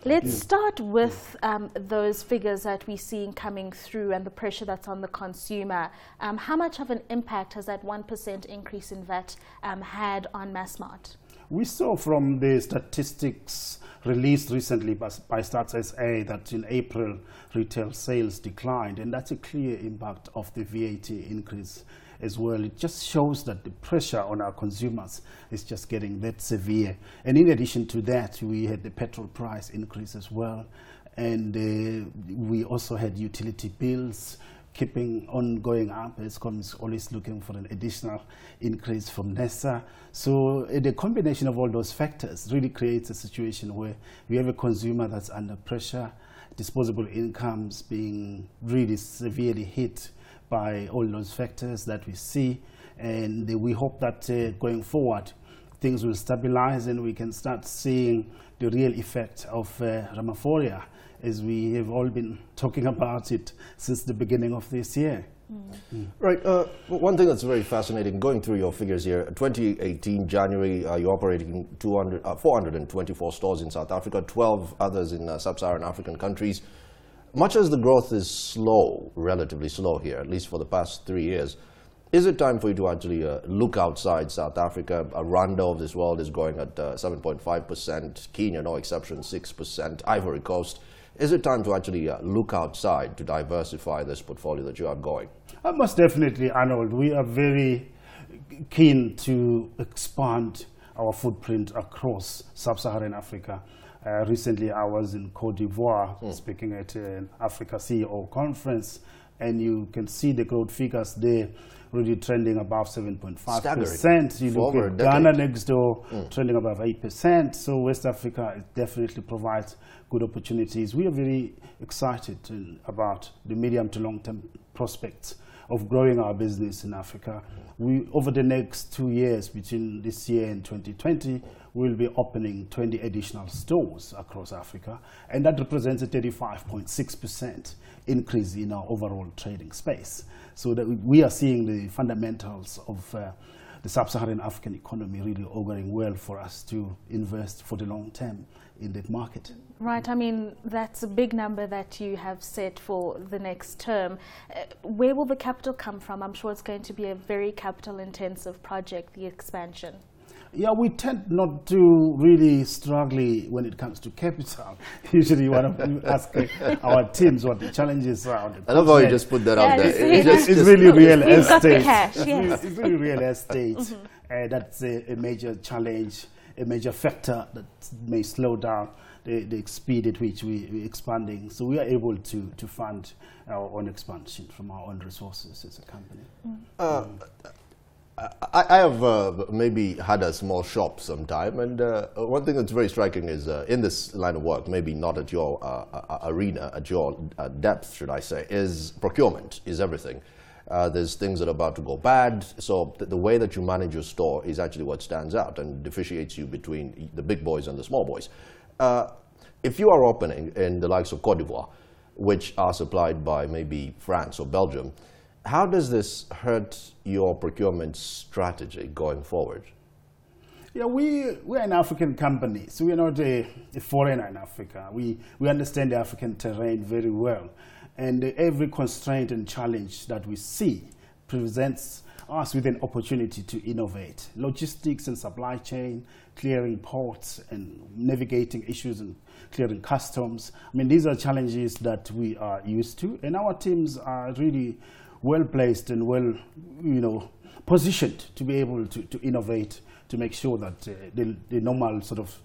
Let's start with those figures that we're seeing coming through and the pressure that's on the consumer. How much of an impact has that 1% increase in VAT had on Massmart? We saw from the statistics released recently by Stats SA that in April retail sales declined, and that's a clear impact of the VAT increase as well. It just shows that the pressure on our consumers is just getting that severe. And in addition to that, we had the petrol price increase as well, and we also had utility bills keeping on going up. Eskom is always looking for an additional increase from NESA. So the combination of all those factors really creates a situation where we have a consumer that's under pressure, disposable incomes being really severely hit by all those factors that we see. And we hope that going forward, things will stabilize and we can start seeing the real effect of Ramaphosa, as we have all been talking about it since the beginning of this year. Right. One thing that's very fascinating, going through your figures here, 2018, January, you're operating 424 stores in South Africa, 12 others in sub-Saharan African countries. Much as the growth is slow, relatively slow here, at least for the past 3 years, is it time for you to actually look outside South Africa? Rwanda of this world is growing at 7.5%, Kenya, no exception, 6%, Ivory Coast. Is it time to actually look outside to diversify this portfolio that you have going? Most definitely, Arnold. We are very keen to expand our footprint across sub-Saharan Africa. Recently, I was in Cote d'Ivoire speaking at an Africa CEO conference, and you can see the growth figures there really trending above 7.5%. You look at Ghana next door, trending above 8%. So West Africa definitely provides good opportunities. We are very excited about the medium to long-term prospects of growing our business in Africa. Over the next 2 years, between this year and 2020, we'll be opening 20 additional stores across Africa, and that represents a 35.6% increase in our overall trading space. So that we are seeing the fundamentals of the sub-Saharan African economy really auguring well for us to invest for the long term in that market. Right, I mean, that's a big number that you have set for the next term. Where will the capital come from? I'm sure it's going to be a very capital-intensive project, the expansion. Yeah, we tend not to really struggle when it comes to capital. Usually you want to ask our teams what the challenges are. I love how you just put that out there. It's really real estate. Cash, yes. It's really real estate. That's a major challenge, a major factor that may slow down the speed at which we're expanding. So we are able to fund our own expansion from our own resources as a company. I have maybe had a small shop sometime, and one thing that's very striking is in this line of work, maybe not at your arena, at your depth, should I say, is procurement, is everything. There's things that are about to go bad, so the way that you manage your store is actually what stands out and differentiates you between the big boys and the small boys. If you are opening in the likes of Cote d'Ivoire, which are supplied by maybe France or Belgium, how does this hurt your procurement strategy going forward? Yeah, we're an African company, so we're not a foreigner in Africa. We understand the African terrain very well, and every constraint and challenge that we see presents us with an opportunity to innovate. Logistics and supply chain, clearing ports and navigating issues and clearing customs. I mean, these are challenges that we are used to, and our teams are really well placed and well, positioned to be able to innovate, to make sure that the normal sort of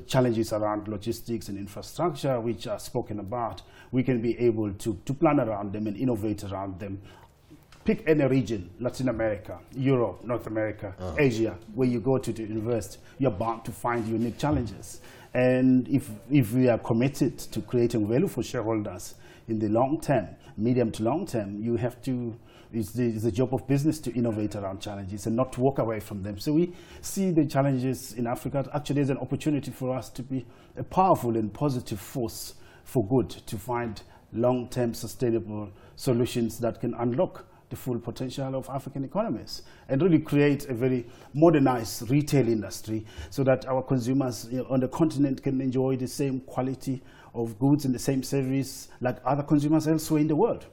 challenges around logistics and infrastructure, which are spoken about, we can be able to plan around them and innovate around them. Pick any region, Latin America, Europe, North America, Asia, where you go to invest, you're bound to find unique challenges. And if we are committed to creating value for shareholders in the long term, medium to long term, you have to, it's the job of business to innovate around challenges and not to walk away from them. So we see the challenges in Africa actually as an opportunity for us to be a powerful and positive force for good, to find long-term sustainable solutions that can unlock the the full potential of African economies and really create a very modernized retail industry so that our consumers on the continent can enjoy the same quality of goods and the same service like other consumers elsewhere in the world.